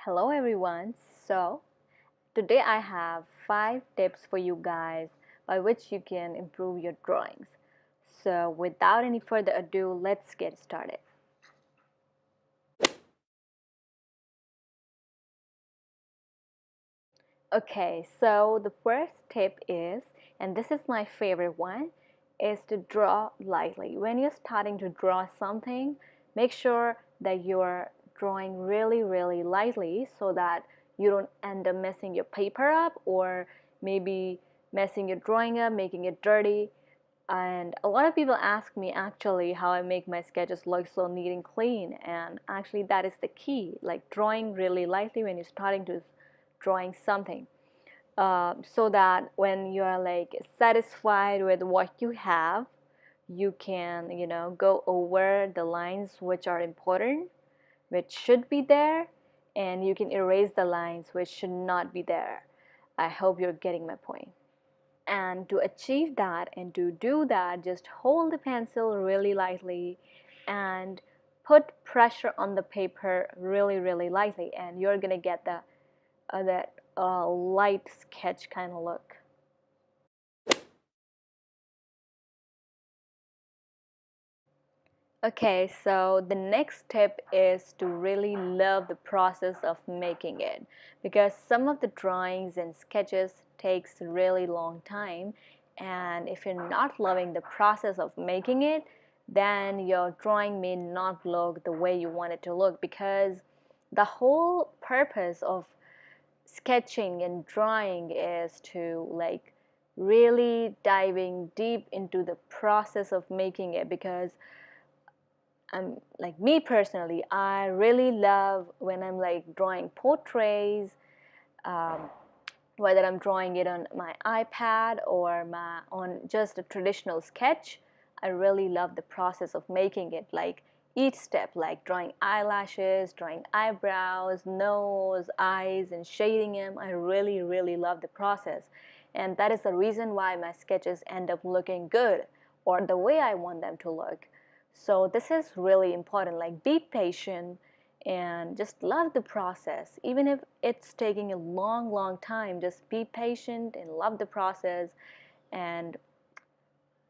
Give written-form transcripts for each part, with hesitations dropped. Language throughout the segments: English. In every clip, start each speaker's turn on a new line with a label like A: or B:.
A: Hello everyone. So today I have 5 tips for you guys by which you can improve your drawings. So without any further ado, let's get started. Okay, so the first tip is, and this is my favorite one, is to draw lightly. When you're starting to draw something, make sure that you're drawing really lightly so that you don't end up messing your paper up or maybe messing your drawing up, making it dirty. And a lot of people ask me actually how I make my sketches look so neat and clean, and actually that is the key, like drawing really lightly when you're starting to drawing something, so that when you're like satisfied with what you have, you can go over the lines which are important, which should be there, and you can erase the lines which should not be there. I hope you're getting my point. And to achieve that and to do that, just hold the pencil really lightly and put pressure on the paper really lightly, and you're gonna get that light sketch kind of look. Okay, so the next tip is to really love the process of making it, because some of the drawings and sketches takes a really long time, and if you're not loving the process of making it, then your drawing may not look the way you want it to look, because the whole purpose of sketching and drawing is to like really diving deep into the process of making it, because like me personally, I really love when I'm like drawing portraits, um, whether I'm drawing it on my iPad or on just a traditional sketch. I really love the process of making it, like each step, like drawing eyelashes, drawing eyebrows, nose, eyes, and shading them. I really love the process, and that is the reason why my sketches end up looking good or the way I want them to look. So this is really important, like be patient and just love the process. Even if it's taking a long time, just be patient and love the process, and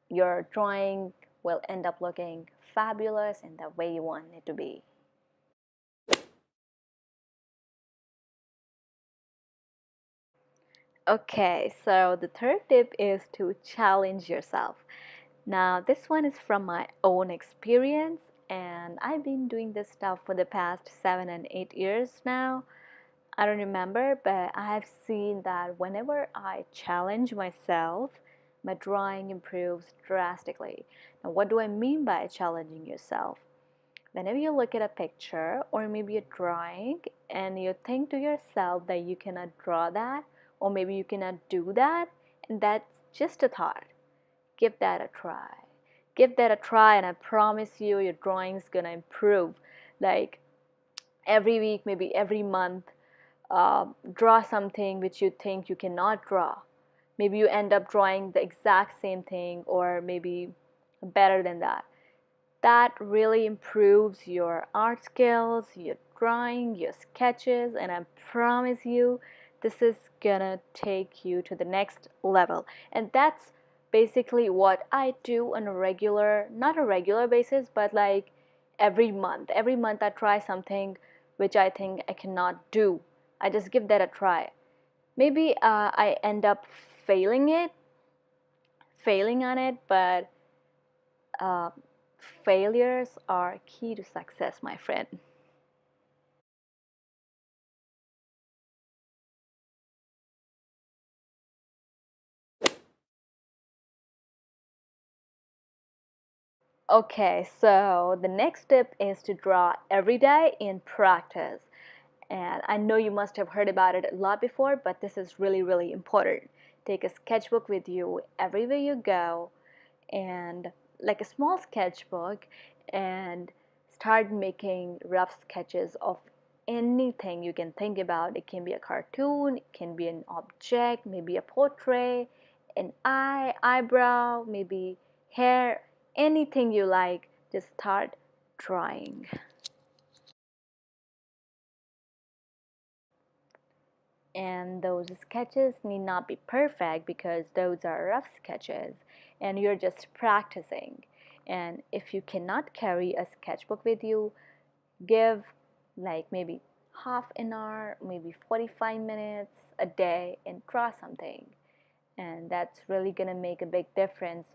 A: your drawing will end up looking fabulous in the way you want it to be. Okay, so the third tip is to challenge yourself. Now, this one is from my own experience, and I've been doing this stuff for the past 7 and 8 years now. I don't remember, but I have seen that whenever I challenge myself, my drawing improves drastically. Now, what do I mean by challenging yourself? Whenever you look at a picture or maybe a drawing and you think to yourself that you cannot draw that or maybe you cannot do that, and that's just a thought, give that a try. Give that a try, and I promise you, your drawing's gonna improve. Like every week, maybe every month, draw something which you think you cannot draw. Maybe you end up drawing the exact same thing or maybe better than that. That really improves your art skills, your drawing, your sketches, and I promise you, this is gonna take you to the next level. And that's basically what I do on a regular, not a regular basis, but like every month. Every month I try something which I think I cannot do. I just give that a try. Maybe I end up failing it, failing on it, but uh, failures are key to success, my friend. Okay, so the next tip is to draw every day in practice. And I know you must have heard about it a lot before, but this is really important. Take a sketchbook with you everywhere you go, and like a small sketchbook, and start making rough sketches of anything you can think about. It can be a cartoon, it can be an object, maybe a portrait, an eyebrow, maybe hair, anything you like. Just start drawing. and those sketches need not be perfect because those are rough sketches and you're just practicing. And if you cannot carry a sketchbook with you, give like maybe half an hour, maybe 45 minutes a day and draw something. And that's really gonna make a big difference,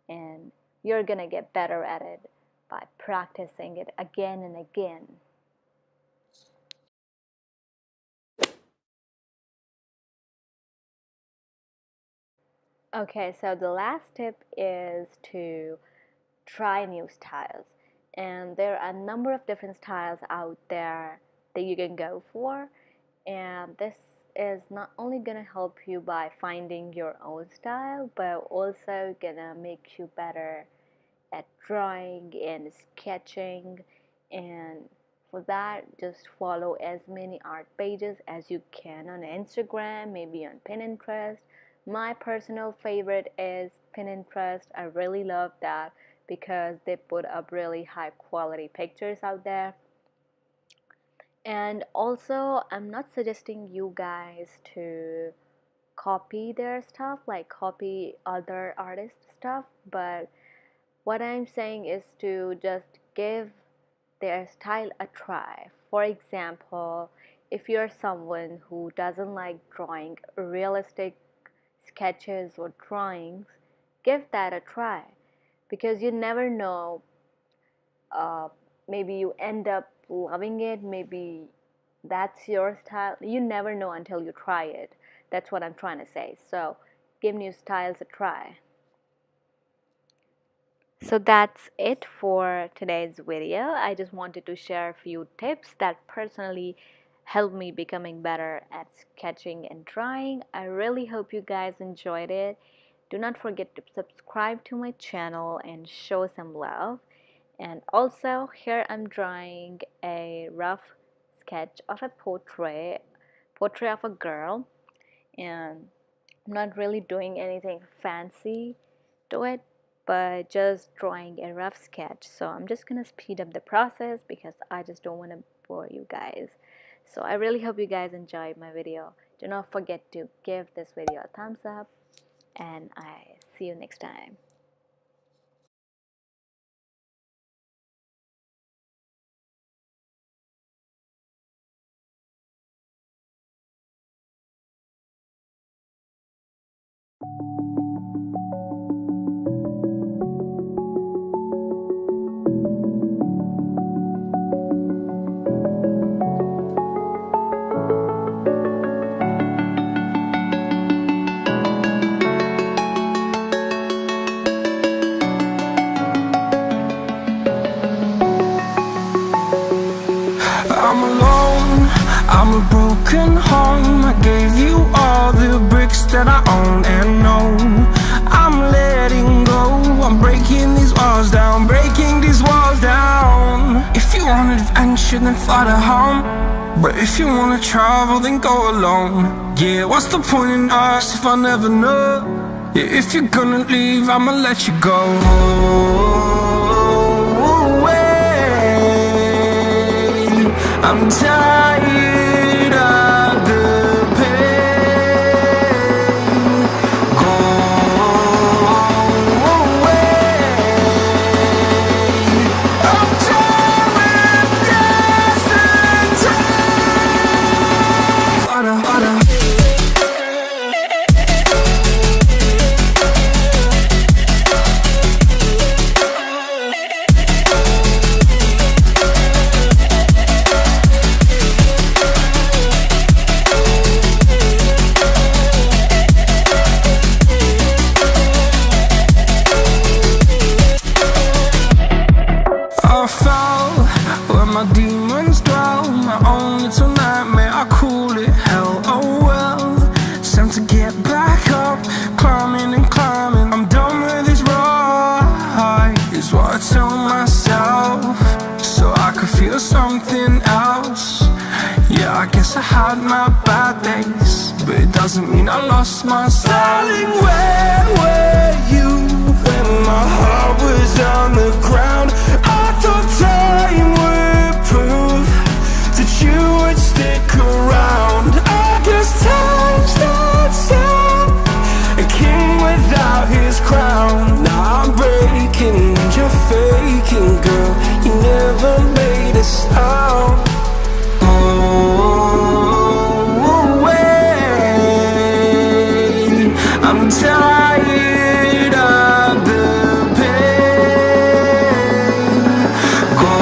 A: and you're gonna get better at it by practicing it again and again. Okay, so the last tip is to try new styles. And there are a number of different styles out there that you can go for. And this is not only gonna help you by finding your own style, but also gonna make you better at drawing and sketching. And for that, just follow as many art pages as you can on Instagram, maybe on Pinterest. My personal favorite is Pinterest. I really love that because they put up really high quality pictures out there. And also, I'm not suggesting you guys to copy their stuff, like copy other artists' stuff, but what I'm saying is to just give their style a try. For example, if you're someone who doesn't like drawing realistic sketches or drawings, give that a try because you never know. Uh, Maybe you end up loving it, maybe that's your style. You never know until you try it. That's what I'm trying to say. So, give new styles a try. So that's it for today's video. I just wanted to share a few tips that personally helped me becoming better at sketching and drawing. I really hope you guys enjoyed it. Do not forget to subscribe to my channel and show some love. And also, here I'm drawing a rough sketch of a portrait of a girl, and I'm not really doing anything fancy to it, but just drawing a rough sketch. So I'm just gonna speed up the process because I just don't want to bore you guys. So I really hope you guys enjoyed my video. Do not forget to give this video a thumbs up, and I see you next time.
B: I'm alone, I'm a broken home. I gave you all the bricks that I own and know. I'm letting go, I'm breaking these walls down, breaking these walls down. If you want adventure, then fly to home. But if you wanna travel, then go alone. Yeah, what's the point in us if I never know? Yeah, if you're gonna leave, I'ma let you go. I'm tired of the pain. Go away. I'm tired of yesterday. Harder, harder. I fell where my demons dwell. My own little nightmare, I call it hell. Oh well, it's time to get back up. Climbing and climbing, I'm done with this ride, is what I tell myself, so I could feel something else. Yeah, I guess I had my bad days, but it doesn't mean I lost my style. Darling, where were you when my heart was on the ground? I thought time would prove that you would stick around. I guess this out. Go away. I'm tired of the pain. Go